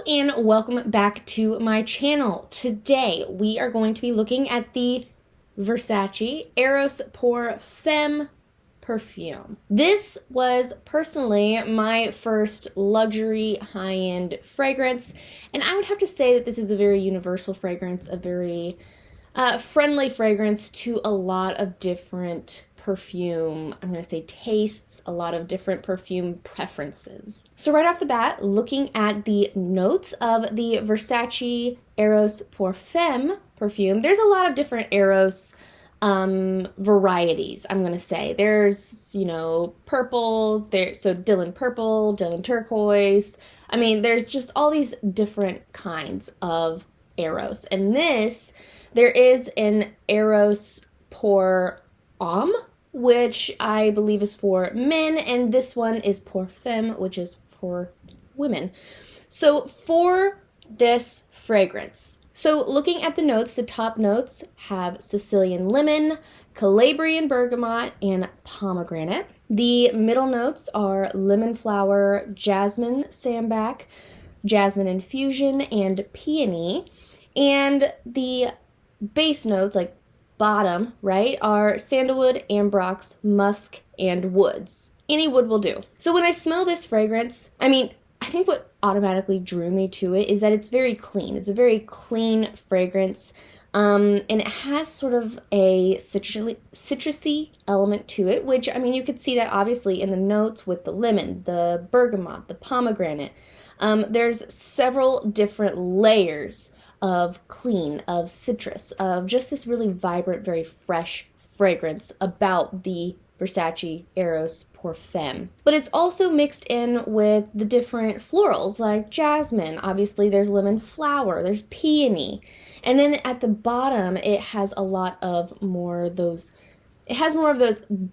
and welcome back to my channel. Today we are going to be looking at the Versace Eros Pour Femme perfume. This was personally my first luxury high-end fragrance, and I would have to say that this is a very universal fragrance, a very friendly fragrance to a lot of different perfume, I'm going to say tastes, a lot of different perfume preferences. So right off the bat, looking at the notes of the Versace Eros Pour Femme perfume, there's a lot of different Eros varieties, I'm going to say. There's, purple, so Dylan Purple, Dylan Turquoise. I mean, there's just all these different kinds of Eros. And there is an Eros Pour Homme, which I believe is for men, and this one is Pour Femme, which is for women. So for this fragrance, so looking at the notes, the top notes have Sicilian lemon, Calabrian bergamot, and pomegranate. The middle notes are lemon flower, jasmine sambac, jasmine infusion, and peony. And the base notes, like bottom, right, are sandalwood, ambrox, musk, and woods. Any wood will do. So when I smell this fragrance, I think what automatically drew me to it is that it's very clean. It's a very clean fragrance, and it has sort of a citrusy element to it, which, you could see that obviously in the notes with the lemon, the bergamot, the pomegranate. There's several different layers of clean, of citrus, of just this really vibrant, very fresh fragrance about the Versace Eros Pour Femme. But it's also mixed in with the different florals, like jasmine. Obviously, there's lemon flower, there's peony. And then at the bottom, it has a lot of more of those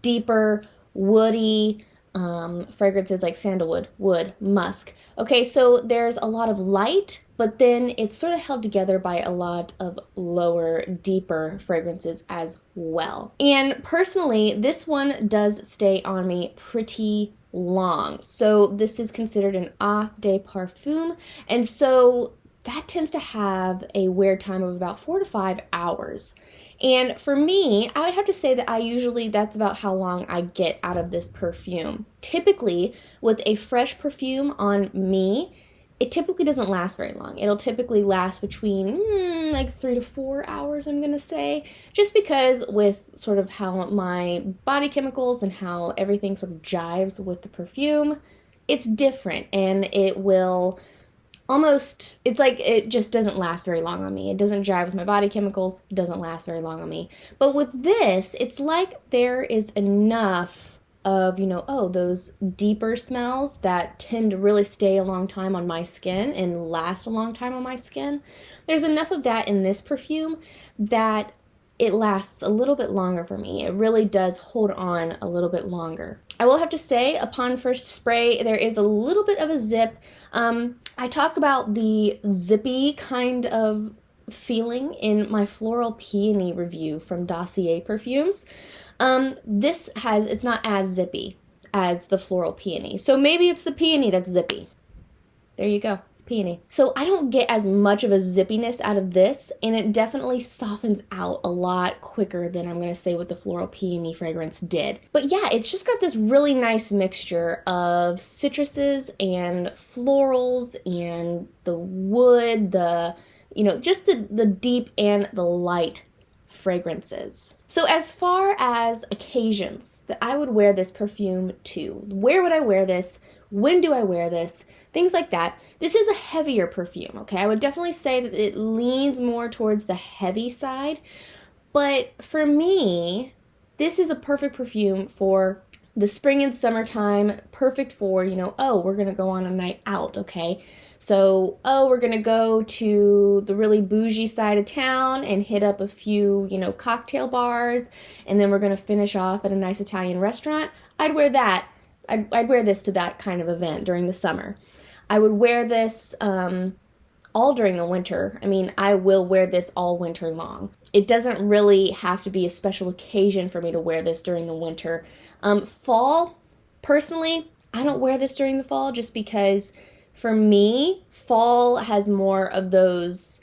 deeper, woody, fragrances like sandalwood, wood, musk. Okay, so there's a lot of light, but then it's sort of held together by a lot of lower, deeper fragrances as well. And personally, this one does stay on me pretty long. So this is considered an eau de parfum, and so that tends to have a wear time of about 4 to 5 hours. And for me, I would have to say that that's about how long I get out of this perfume. Typically, with a fresh perfume on me, it typically doesn't last very long. It'll typically last between 3 to 4 hours, I'm going to say, just because with sort of how my body chemicals and how everything sort of jives with the perfume, it's different, and it will it's like it just doesn't last very long on me. It doesn't jive with my body chemicals. It doesn't last very long on me. But with this, it's like there is enough of, those deeper smells that tend to really stay a long time on my skin and last a long time on my skin. There's enough of that in this perfume that it lasts a little bit longer for me. It really does hold on a little bit longer. I will have to say, upon first spray, there is a little bit of a zip. I talk about the zippy kind of feeling in my floral peony review from Dossier Perfumes. It's not as zippy as the floral peony. So maybe it's the peony that's zippy. There you go. Peony. So I don't get as much of a zippiness out of this, and it definitely softens out a lot quicker than I'm going to say what the floral peony fragrance did. But yeah, it's just got this really nice mixture of citruses and florals and the wood, just the deep and the light fragrances. So as far as occasions that I would wear this perfume to, where would I wear this? When do I wear this? Things like that. This is a heavier perfume, okay? I would definitely say that it leans more towards the heavy side. But for me, this is a perfect perfume for the spring and summertime. Perfect for, we're going to go on a night out, okay? So, we're going to go to the really bougie side of town and hit up a few, cocktail bars, and then we're going to finish off at a nice Italian restaurant. I'd wear that. I'd wear this to that kind of event during the summer. I would wear this all during the winter. I will wear this all winter long. It doesn't really have to be a special occasion for me to wear this during the winter. Fall, personally, I don't wear this during the fall just because For me, fall has more of those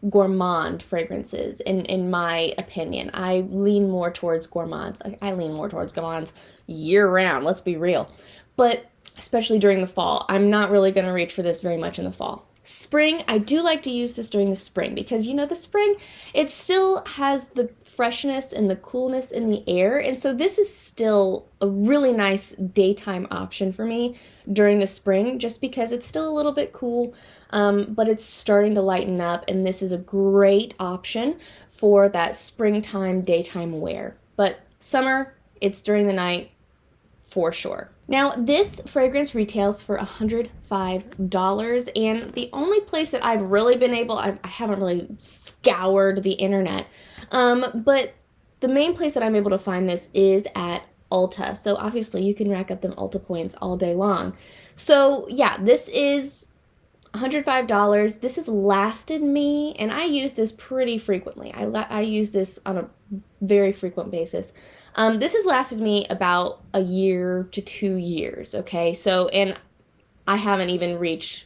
gourmand fragrances in my opinion. I lean more towards gourmands. I lean more towards gourmands year round, let's be real. But especially during the fall, I'm not really going to reach for this very much in the fall. Spring, I do like to use this during the spring because, you know, the spring, it still has the freshness and the coolness in the air. And so this is still a really nice daytime option for me during the spring just because it's still a little bit cool, but it's starting to lighten up. And this is a great option for that springtime daytime wear. But summer, it's during the night for sure. Now, this fragrance retails for $105, and the only place that I've really been able, I haven't really scoured the internet, but the main place that I'm able to find this is at Ulta. So obviously you can rack up them Ulta points all day long. So yeah, this is $105. This has lasted me, and I use this pretty frequently. I use this on a very frequent basis. This has lasted me about a year to 2 years, okay? So, and I haven't even reached,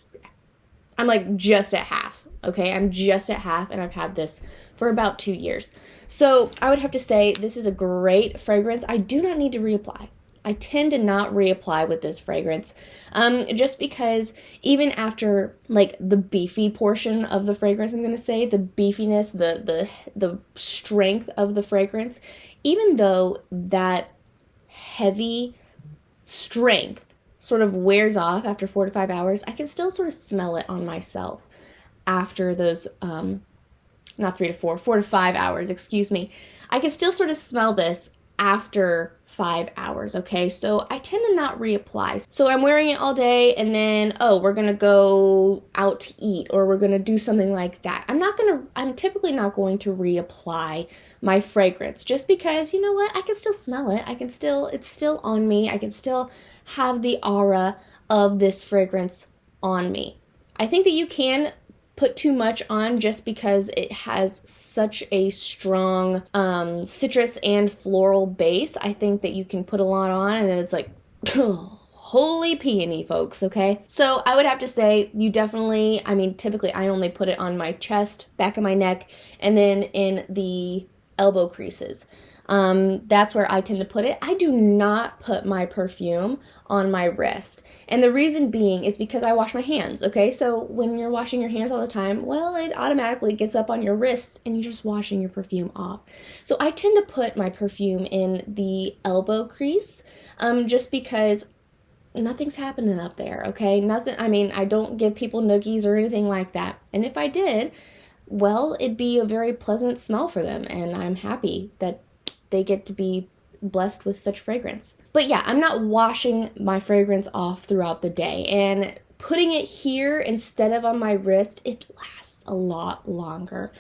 I'm like just at half, okay? I'm just at half, and I've had this for about 2 years. So I would have to say this is a great fragrance. I do not need to reapply. I tend to not reapply with this fragrance, just because even after like the beefy portion of the fragrance, I'm going to say the beefiness, the strength of the fragrance, even though that heavy strength sort of wears off after 4 to 5 hours, I can still sort of smell it on myself after those, not 3 to 4, 4 to 5 hours, excuse me. I can still sort of smell this after 5 hours, okay? So I tend to not reapply. So I'm wearing it all day and then, oh, we're gonna go out to eat or we're gonna do something like that. I'm typically not going to reapply my fragrance just because, you know what, I can still smell it. It's still on me. I can still have the aura of this fragrance on me. I think that you can put too much on just because it has such a strong citrus and floral base. I think that you can put a lot on and then it's like, holy peony, folks, okay? So I would have to say you definitely, I mean, typically I only put it on my chest, back of my neck, and then in the elbow creases. That's where I tend to put it. I do not put my perfume on my wrist. And the reason being is because I wash my hands, okay? So when you're washing your hands all the time, well, it automatically gets up on your wrists and you're just washing your perfume off. So I tend to put my perfume in the elbow crease, just because nothing's happening up there, okay? Nothing, I mean, I don't give people noogies or anything like that. And if I did, well, it'd be a very pleasant smell for them, and I'm happy that they get to be blessed with such fragrance. But yeah, I'm not washing my fragrance off throughout the day, and putting it here instead of on my wrist, it lasts a lot longer.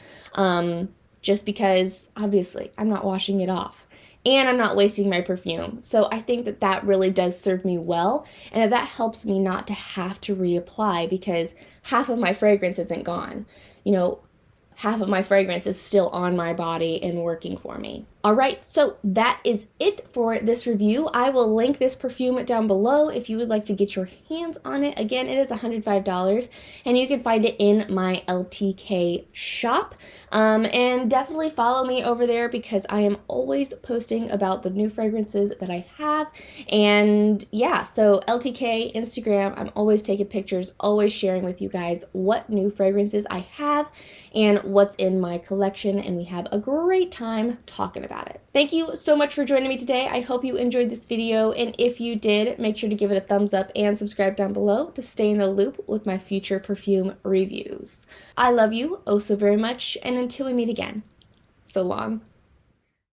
Just because obviously I'm not washing it off and I'm not wasting my perfume. So I think that that really does serve me well, and that helps me not to have to reapply because half of my fragrance isn't gone. You know, half of my fragrance is still on my body and working for me. All right, so that is it for this review. I will link this perfume down below if you would like to get your hands on it. Again, it is $105, and you can find it in my LTK shop. And definitely follow me over there because I am always posting about the new fragrances that I have. And yeah, so LTK, Instagram, I'm always taking pictures, always sharing with you guys what new fragrances I have and what's in my collection, and we have a great time talking about it. Thank you so much for joining me today. I hope you enjoyed this video, and if you did, make sure to give it a thumbs up and subscribe down below to stay in the loop with my future perfume reviews. I love you oh so very much, and until we meet again, so long.